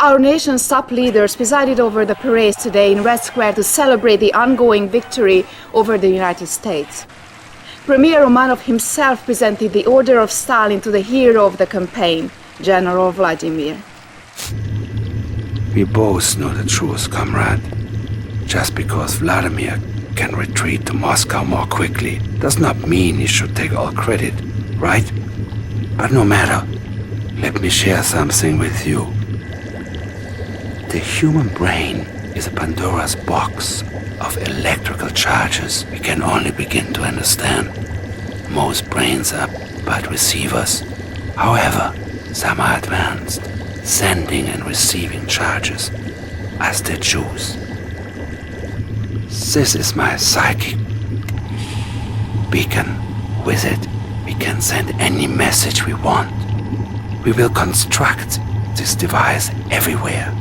Our nation's top leaders presided over the parade today in Red Square to celebrate the ongoing victory over the United States. Premier Romanov himself presented the Order of Stalin to the hero of the campaign, General Vladimir. We both know the truth, comrade. Just because Vladimir can retreat to Moscow more quickly does not mean he should take all credit, right? But no matter, let me share something with you. The human brain is a Pandora's box of electrical charges we can only begin to understand. Most brains are but receivers. However, some are advanced, sending and receiving charges as they choose. This is my psychic beacon. With it, we can send any message we want. We will construct this device everywhere.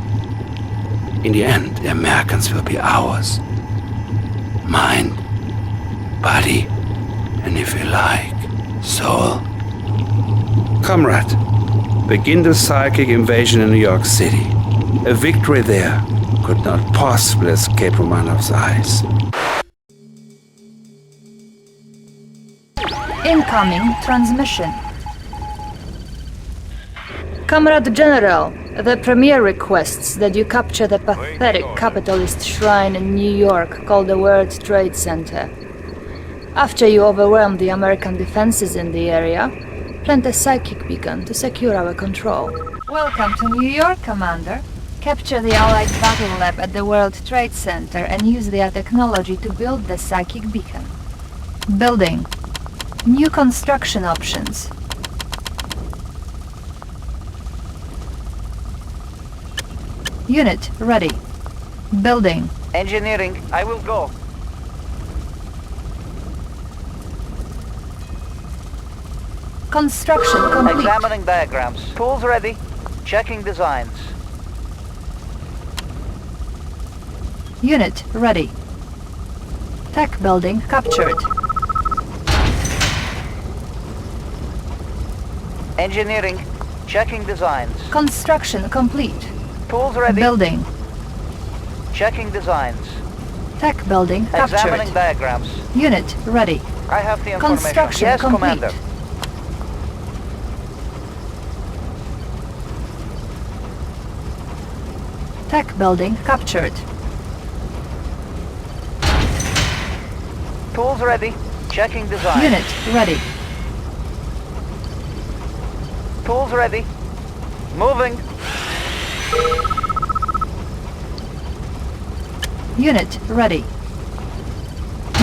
In the end, the Americans will be ours. Mind, body, and if you like, soul. Comrade, begin the psychic invasion in New York City. A victory there could not possibly escape Romanov's eyes. Incoming transmission. Comrade General, the Premier requests that you capture the pathetic capitalist shrine in New York called the World Trade Center. After you overwhelm the American defenses in the area, plant a psychic beacon to secure our control. Welcome to New York, Commander. Capture the Allied Battle Lab at the World Trade Center and use their technology to build the psychic beacon. Building. New construction options. Unit ready. Building. Engineering, I will go. Construction complete. Examining diagrams. Tools ready. Checking designs. Unit ready. Tech building captured. Engineering, checking designs. Construction complete. Tools ready. Building. Checking designs. Tech building captured. Examining diagrams. Unit ready. I have the information. Construction yes, complete. Commander. Tech building captured. Tools ready. Checking designs. Unit ready. Tools ready. Moving. Unit ready.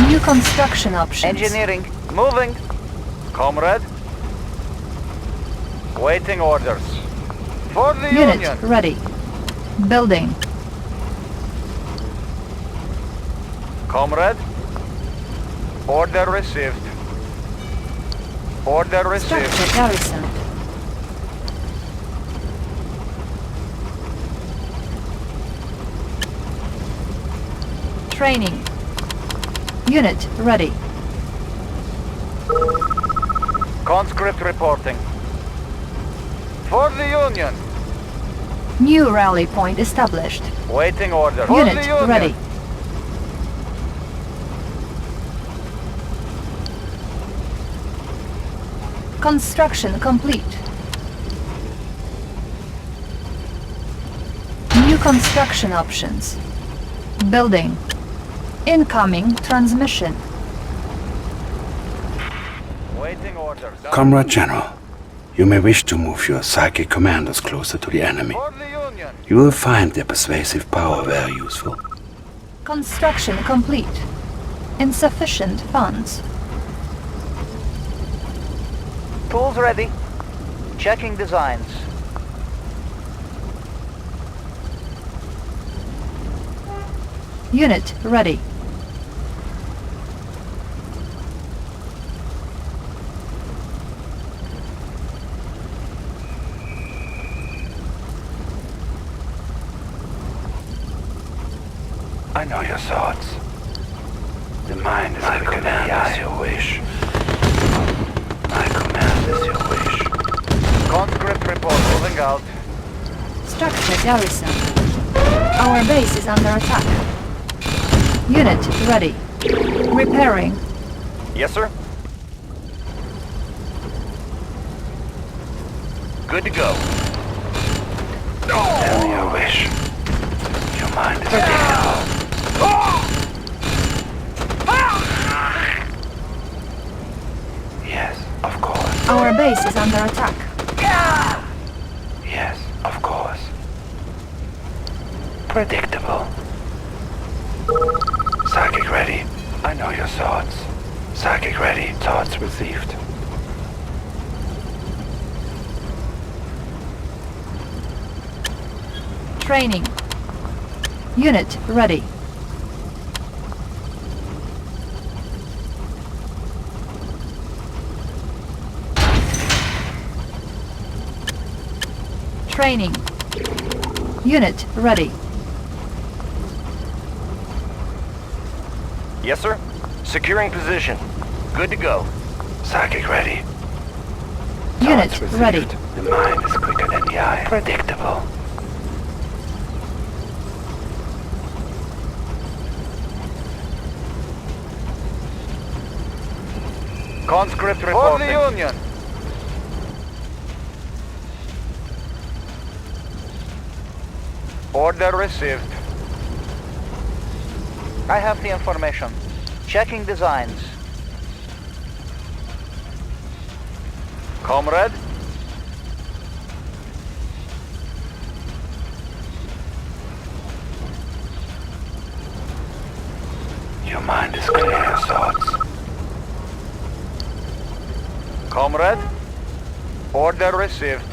New construction options. Engineering. Moving. Comrade. Waiting orders. For the Unit Union. ready. Building. Comrade. Order received. Order received. Structure garrison. Training. Unit ready. Conscript reporting. For the Union. New rally point established. Waiting order. For Unit the Union. ready. Construction complete. New construction options. Building. Incoming transmission. Waiting orders. Comrade General, you may wish to move your psychic commanders closer to the enemy. For the Union. You will find their persuasive power very useful. Construction complete. Insufficient funds. Tools ready. Checking designs. Unit ready. I know your thoughts. The mind is like an eye, your wish. My command is your wish. Conscript report moving out. Structure garrison. Our base is under attack. Unit ready. Repairing. Yes, sir. Good to go. Tell me your wish. Your mind is predictable. Yes, of course. Our base is under attack. Yes, of course. Predictable. Psychic ready. I know your thoughts. Psychic ready. Thoughts received. Training. Unit ready. Training. Unit ready. Yes, sir. Securing position. Good to go. Psychic ready. Unit Thoughts ready. received. The mind is quicker than the eye. Predictable. Conscript For reporting. the Union. Order received. I have the information. Checking designs. Comrade. Your mind is clear, your thoughts. Comrade. Order received.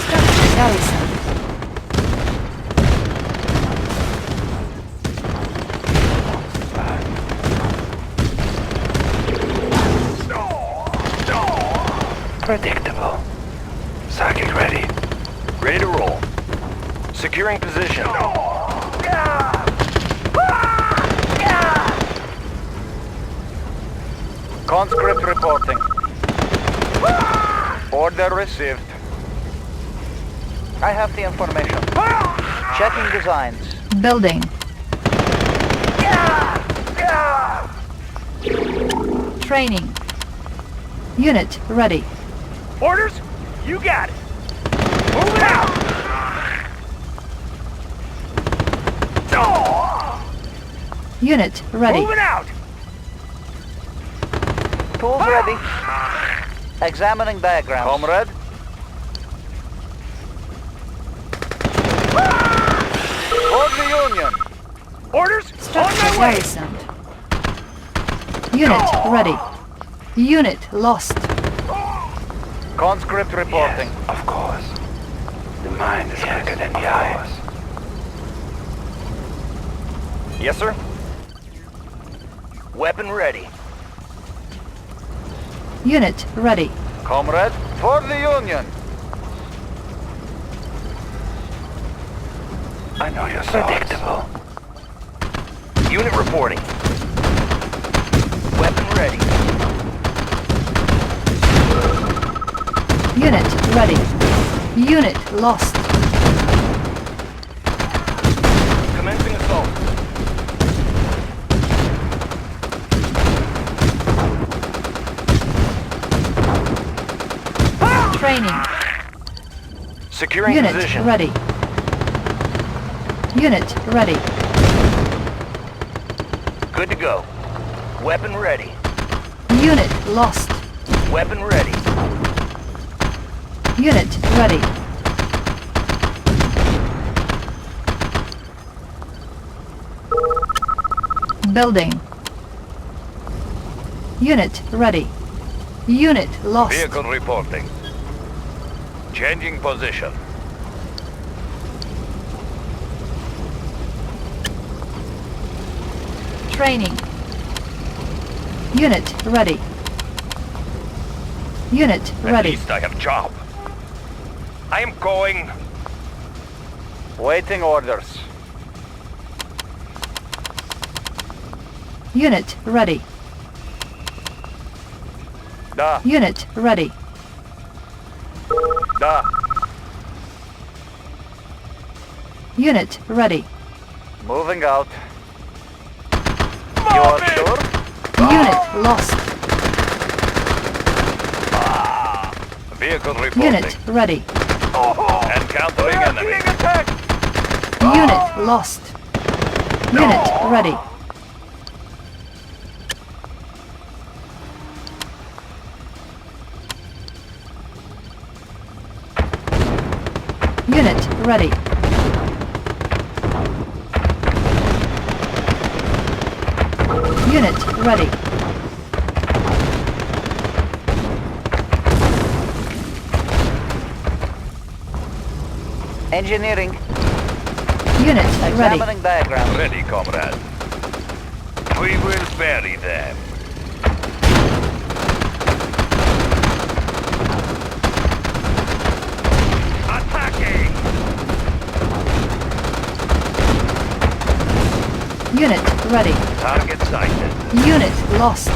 Structure garrison. Predictable. Psychic ready. Ready to roll. Securing position. Conscript reporting. Order received. I have the information. Checking designs. Building. Training. Unit ready. Orders? You got it. Move it out. Unit ready. Move it out. Tools ready. Examining diagrams. Comrade. For the Union. Orders? On Structure my way. garrisoned. Unit ready. Unit lost. Conscript reporting. Yes, of course. The mind is quicker than the eye. Yes, sir. Weapon ready. Unit ready. Comrade. For the Union. I know your thoughts. Predictable. Unit reporting. Weapon ready. Unit ready. Unit lost. Commencing assault. Training. Securing Unit position. ready. Unit ready. Good to go. Weapon ready. Unit lost. Weapon ready. Unit ready. Building. Unit ready. Unit lost. Vehicle reporting. Changing position. Training. Unit ready. Unit At ready. least I have job. I am going. Waiting orders. Unit ready. Да, Unit ready. да. Unit ready. Moving out. You are sure? Unit lost. Vehicle reporting. Unit ready. Encountering enemy. Being attacked! Unit lost. Unit ready. Unit ready. Unit ready. Engineering. Unit ready. Examining diagram. Ready, comrade. We will bury them. Attacking! Unit ready. Target sighted. Unit lost.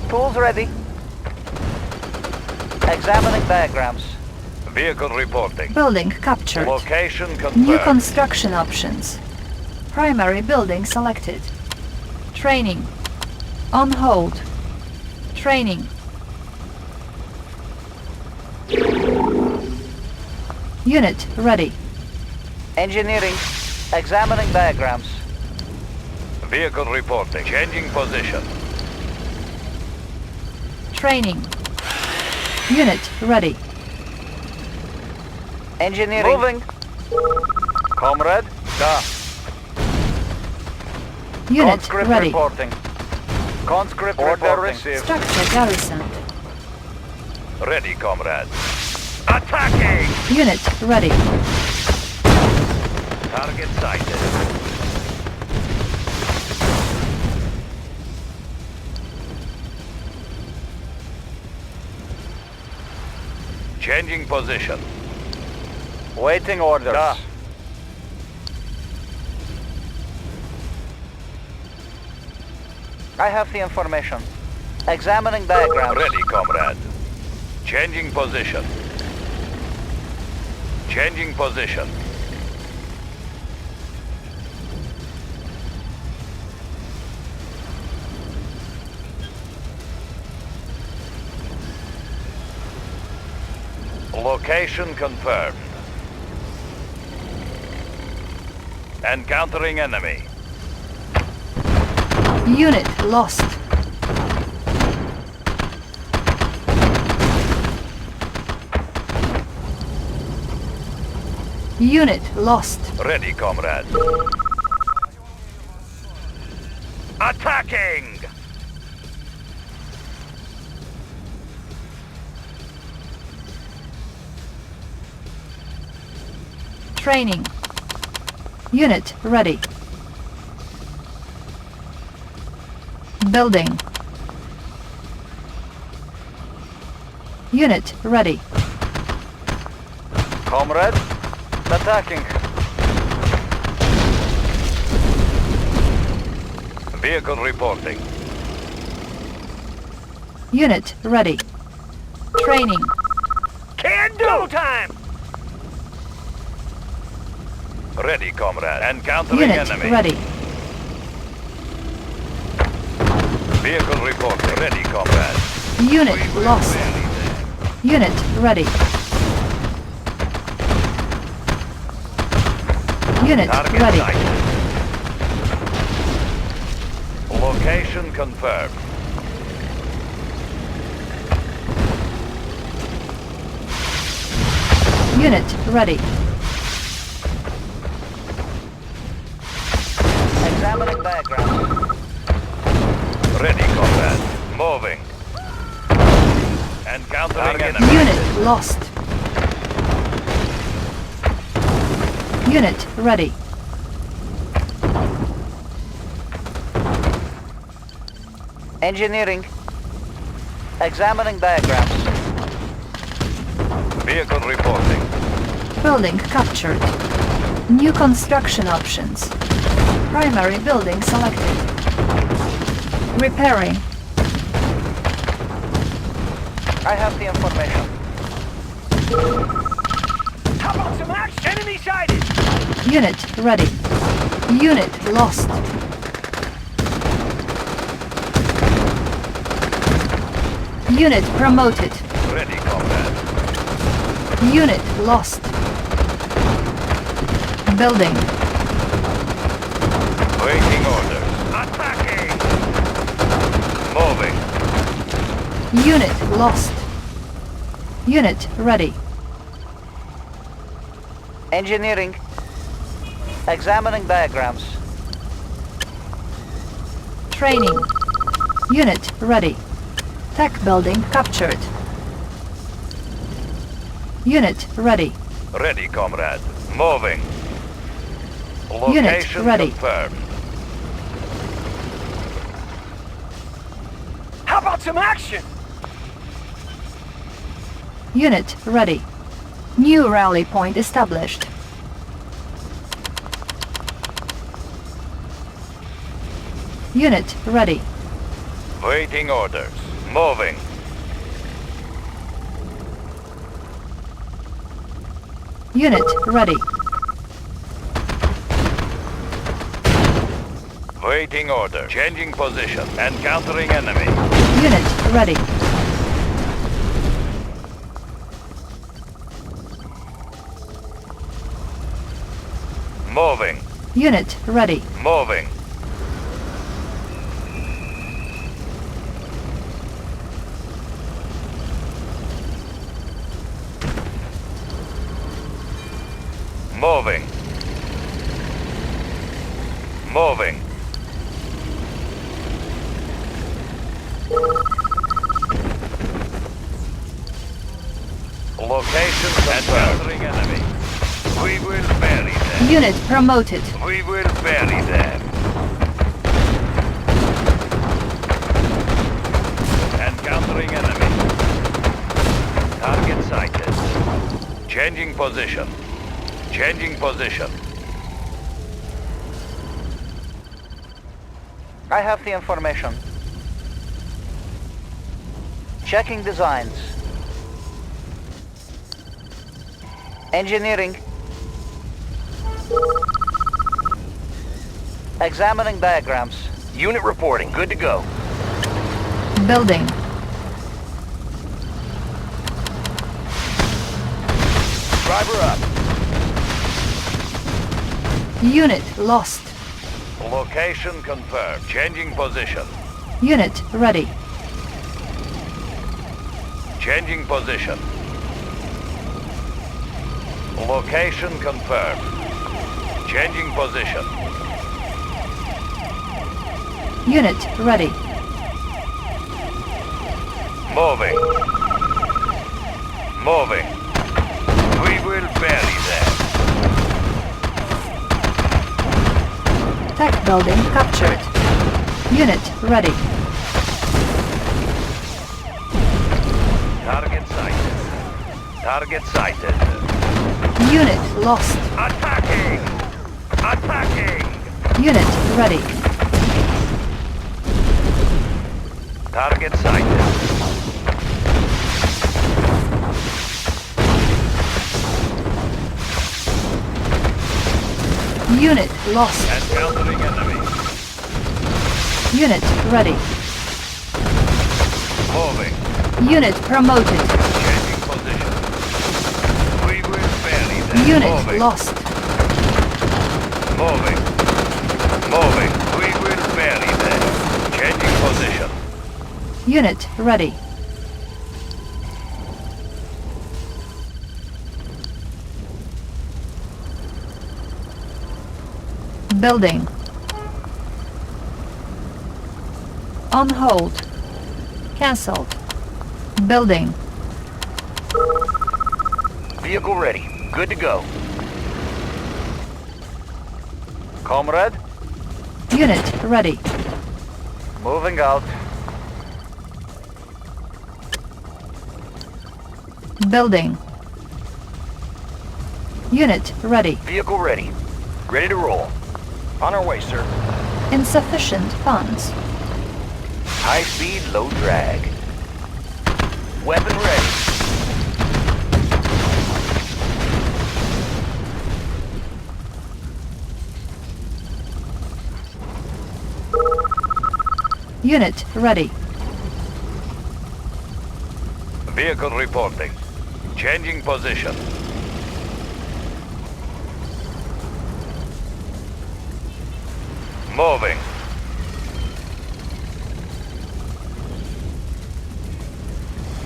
Tools ready. Examining diagrams. Vehicle reporting. Building captured. Location New confirmed. construction options. Primary building selected. Training. On hold. Training. Unit ready. Engineering. Examining diagrams. Vehicle reporting. Changing position. Training. Unit ready. Engineering. Moving. Comrade. Da. Unit Conscript ready. reporting. Conscript Order reporting. received. Structure garrisoned. Ready, comrade. Attacking! Unit ready. Target sighted. Changing position. Waiting orders. Da. I have the information. Examining diagrams. Ready, comrade. Changing position. Changing position. Location confirmed. Encountering enemy. Unit lost. Unit lost. Ready, comrade. Attacking! Training. Unit ready. Building. Unit ready. Comrade. Attacking. Vehicle reporting. Unit ready. Training. Can do! Time! Ready, comrade. Encountering Unit enemy. ready. Vehicle reporting. Ready, comrade. Unit lost. Unit ready. Unit Target ready. sighted. Location confirmed. Unit ready. Examining diagrams. Ready, comrade. Moving. Encountering enemy. Unit lost. Unit ready. Engineering. Examining diagrams. Vehicle reporting. Building captured. New construction options. Primary building selected. Repairing. I have the information. How about some action? Enemy sighted! Unit ready. Unit lost. Unit promoted. Ready, comrade. Unit lost. Building. Waiting orders. Attacking! Moving. Unit lost. Unit ready. Engineering. Examining diagrams. Training. Unit ready. Tech building captured. Unit ready. Ready, comrade. Moving. Unit Location ready. confirmed. How about some action? Unit ready. New rally point established. Unit ready. Waiting orders. Moving. Unit ready. Waiting order. Changing position. Encountering enemy. Unit ready. Moving. Unit ready. Moving. Moving. Moving. Location encountering enemy. We will bury them. Unit promoted. We will bury them. Encountering enemy. Target sighted. Changing position. Changing position. I have the information. Checking designs. Engineering. Examining diagrams. Unit reporting. Good to go. Building. Driver up. Unit lost. Location confirmed. Changing position. Unit ready. Changing position. Location confirmed. Changing position. Unit ready. Moving. Moving. We will bury them. Tech building captured. Unit ready. Target sighted. Target sighted. Unit lost. Attacking! Attacking! Unit ready. Target sighted. Unit lost. Encountering enemy. Unit ready. Moving. Unit promoted. Changing position. We will bury them. Unit Moving. lost. Moving. Moving. We will bury them. Changing position. Unit ready. Building. On hold. Cancelled. Building. Vehicle ready. Good to go. Comrade, Unit ready. moving out. Building. Unit ready. Vehicle ready. Ready to roll. On our way, sir. Insufficient funds. High speed, low drag. Weapon ready. Unit ready. Vehicle reporting. Changing position. Moving.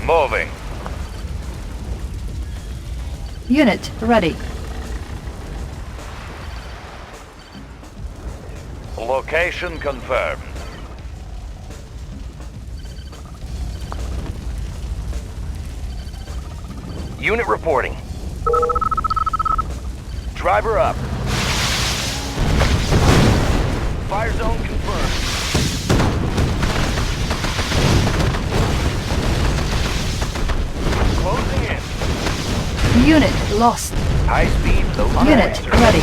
Moving. Unit ready. Location confirmed. Unit reporting. Driver up. Fire zone confirmed. Closing in. Unit lost. High speed, low Unit drag. ready.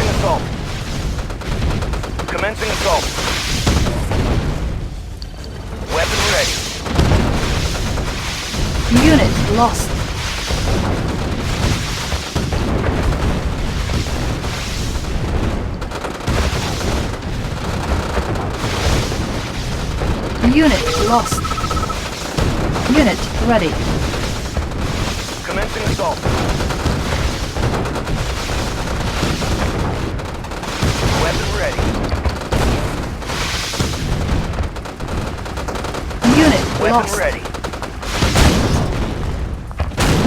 Commencing assault. Weapon ready. Unit lost. Unit lost. Unit ready. Commencing assault. Weapon ready. Unit Weapon lost. ready.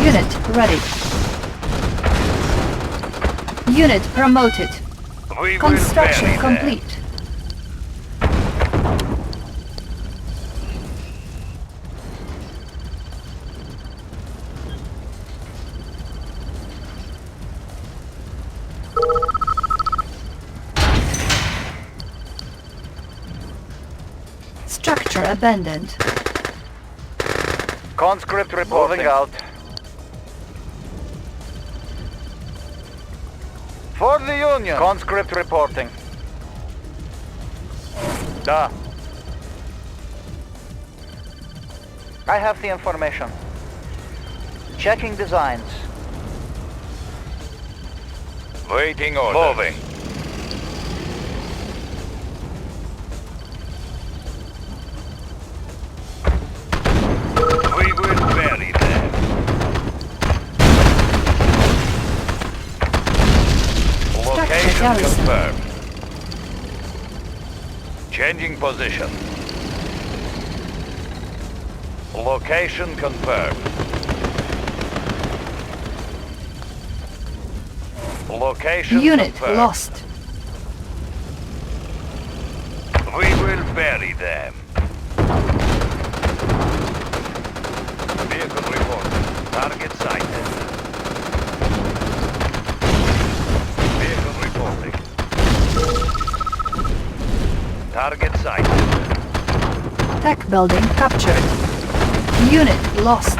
Unit ready. Unit promoted. We Construction will bury them. complete. Structure abandoned. Conscript reporting out. For the Union. Conscript reporting. Da. I have the information. Checking designs. Waiting order. Moving. We will bury them. Location garrison. confirmed. Changing position. Location confirmed. Location Unit confirmed. lost. We will bury them. Vehicle reporting. Target sighted. Vehicle reporting. Target sighted. Tech building captured. Unit lost.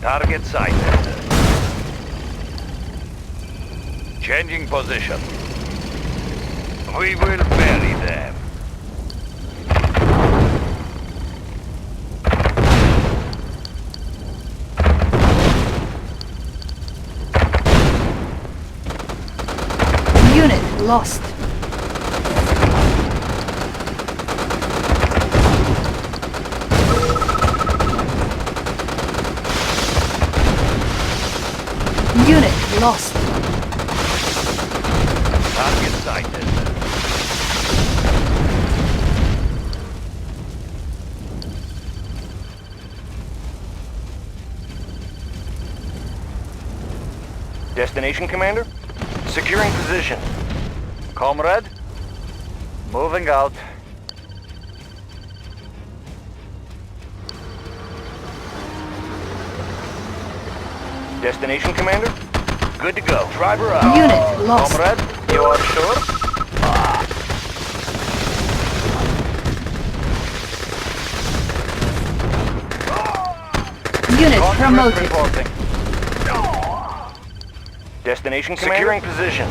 Target sighted. Changing position. We will bury them. Unit lost. Unit lost. Target sighted. Destination, Commander? Securing position. Comrade? Moving out. Destination, Commander? Good to go. Driver up. Unit lost. Comrade, you are sure? Unit Conscript promoted. reporting. Destination, Commander? Securing position.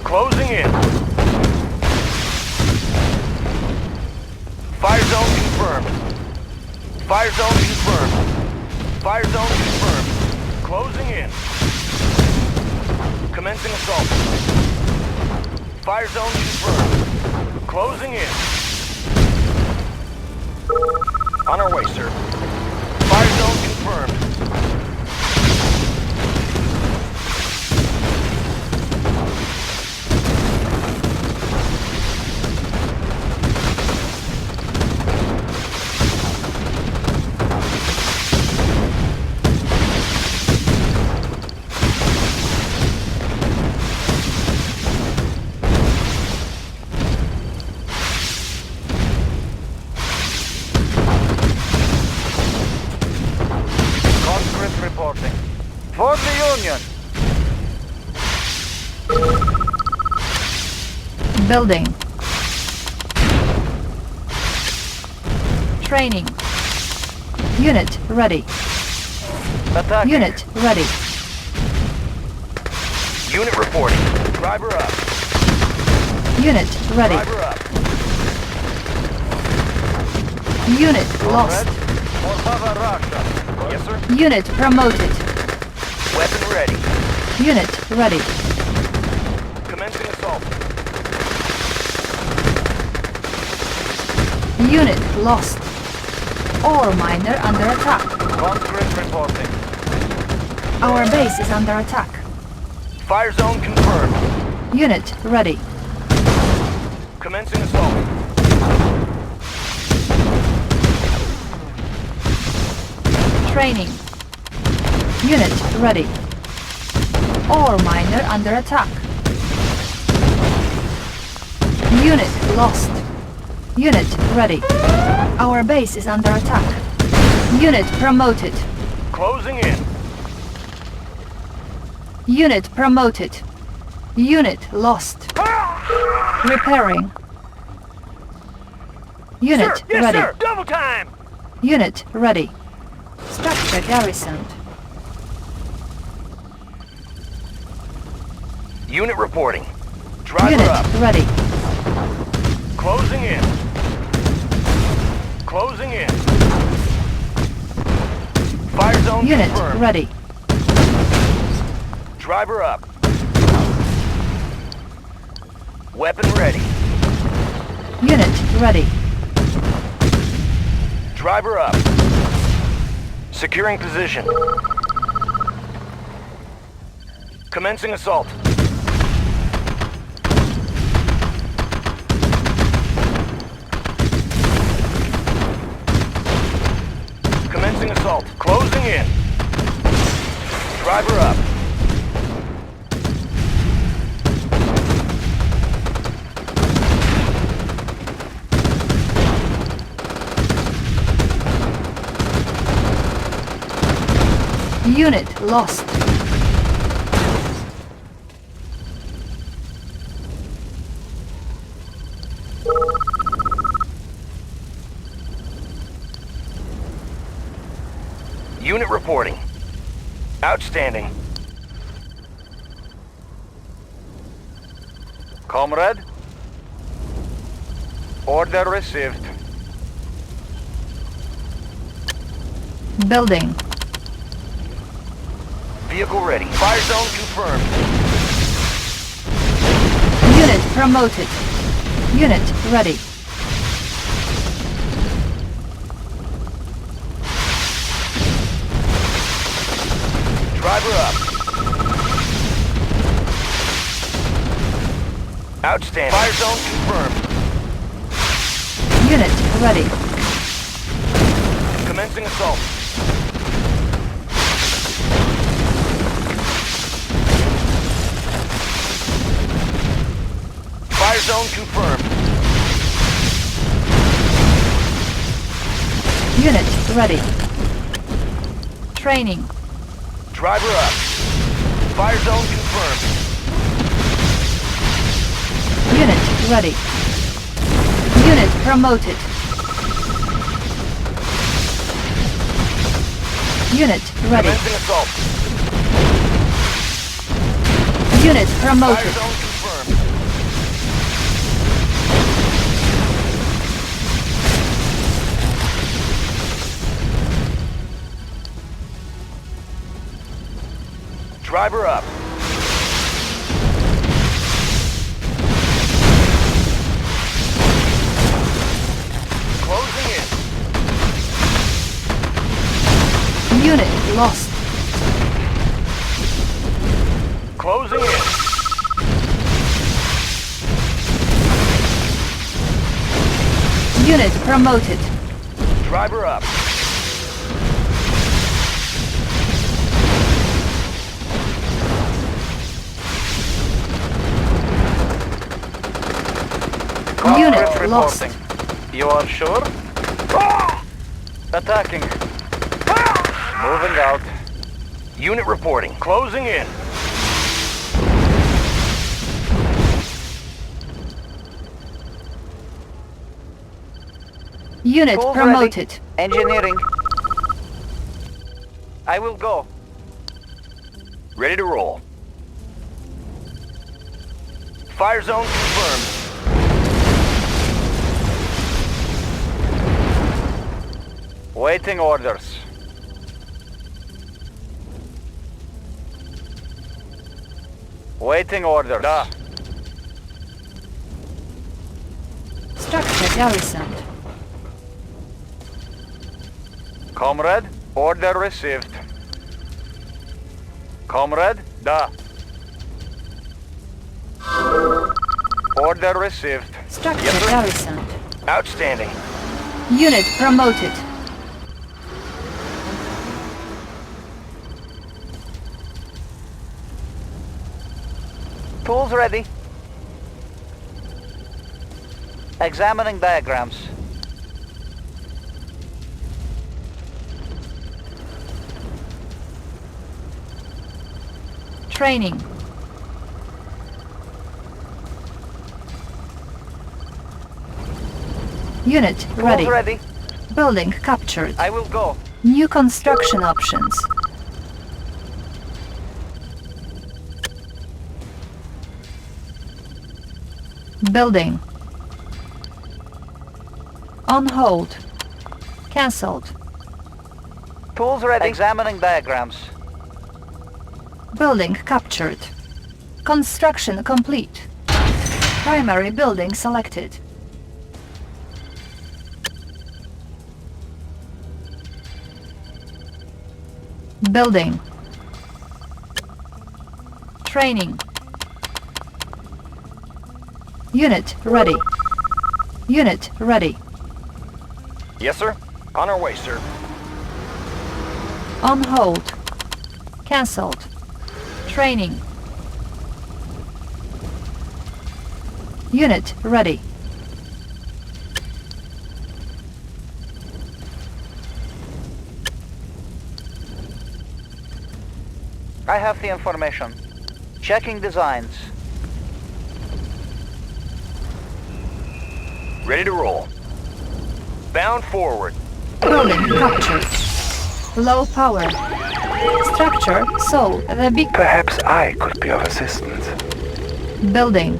Closing in. Fire zone confirmed. Fire zone confirmed. Fire zone confirmed. Closing in. Commencing assault. Fire zone confirmed. Closing in. On our way, sir. Fire zone confirmed. Reporting. For the Union. Building. Training. Unit ready. Attack. Unit ready. Unit reporting. Driver up. Unit ready. Driver up. Unit lost. For Bava Russia. Yes, sir. Unit promoted. Weapon ready. Unit ready. Commencing assault. Unit lost. Ore miner under attack. Conscript reporting. Our base is under attack. Fire zone confirmed. Unit ready. Commencing assault. Training. Unit ready. Ore miner under attack. Unit lost. Unit ready. Our base is under attack. Unit promoted. Closing in. Unit promoted. Unit lost. Repairing. Unit Sir, yes, ready. sir. Double time. Unit ready. Structure garrisoned. Unit reporting. Driver Unit up. ready. Closing in. Closing in. Fire zone Unit confirmed. ready. Driver up. Weapon ready. Unit ready. Driver up. Securing position. Commencing assault. Commencing assault. Closing in. Driver up. Unit lost. Unit reporting. Outstanding. Comrade. Order received. Building. Vehicle ready. Fire zone confirmed. Unit promoted. Unit ready. Driver up. Outstanding. Fire zone confirmed. Unit ready. Commencing assault. Fire zone confirmed. Unit ready. Training. Driver up. Fire zone confirmed. Unit ready. Unit promoted. Unit ready. Commencing assault. Unit Fire promoted. zone confirmed. Driver up. Closing in. Unit lost. Closing in. Unit promoted. Driver up. Unit Conscript lost. reporting. You are sure? Attacking. Moving out. Unit reporting. Closing in. Unit Tools promoted. ready. Engineering. I will go. Ready to roll. Fire zone confirmed. Waiting orders. Waiting orders. Da. Structure garrisoned. Comrade, order received. Comrade, da. Order received. Structure Yes, sir. garrisoned. Outstanding. Unit promoted. Tools ready. Examining diagrams. Training. Unit Tools ready. ready. Building captured. I will go. New construction options. Building. On hold. Cancelled. Tools ready. Examining diagrams. Building captured. Construction complete. Primary building selected. Building. Training. Unit ready. Unit ready. Yes, sir. On our way, sir. On hold. Cancelled. Training. Unit ready. I have the information. Checking designs. Ready to roll. Bound forward. Building captured. Low power. Structure sold. The big Perhaps I could be of assistance. building.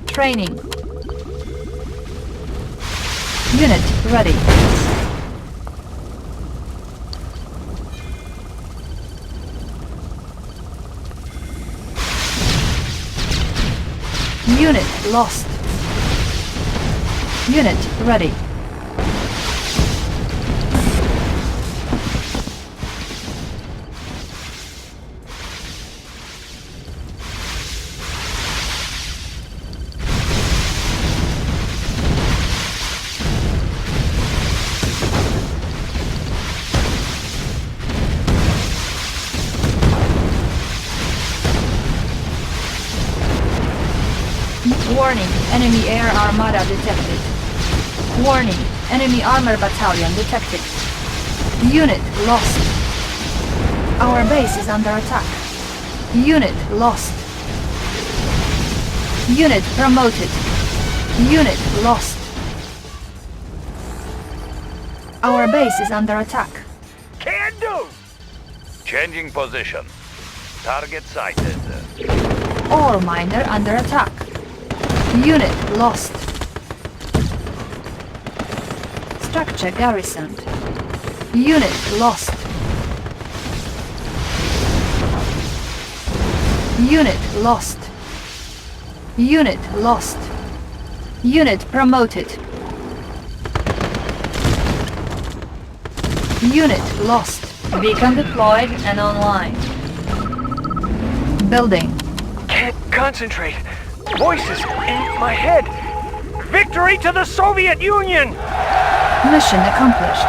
Training. Unit ready. Unit lost. Unit ready. Warning, enemy air armada detected. Warning, enemy armor battalion detected. Unit lost. Our base is under attack. Unit lost. Unit promoted. Unit lost. Our base is under attack. Can do! Changing position. Target sighted. Ore miner under attack. Unit lost. Structure garrisoned. Unit lost. Unit lost. Unit lost. Unit promoted. Unit lost. Beacon deployed and online. Building. Can't concentrate. Voices in my head. Victory to the Soviet Union! Mission accomplished.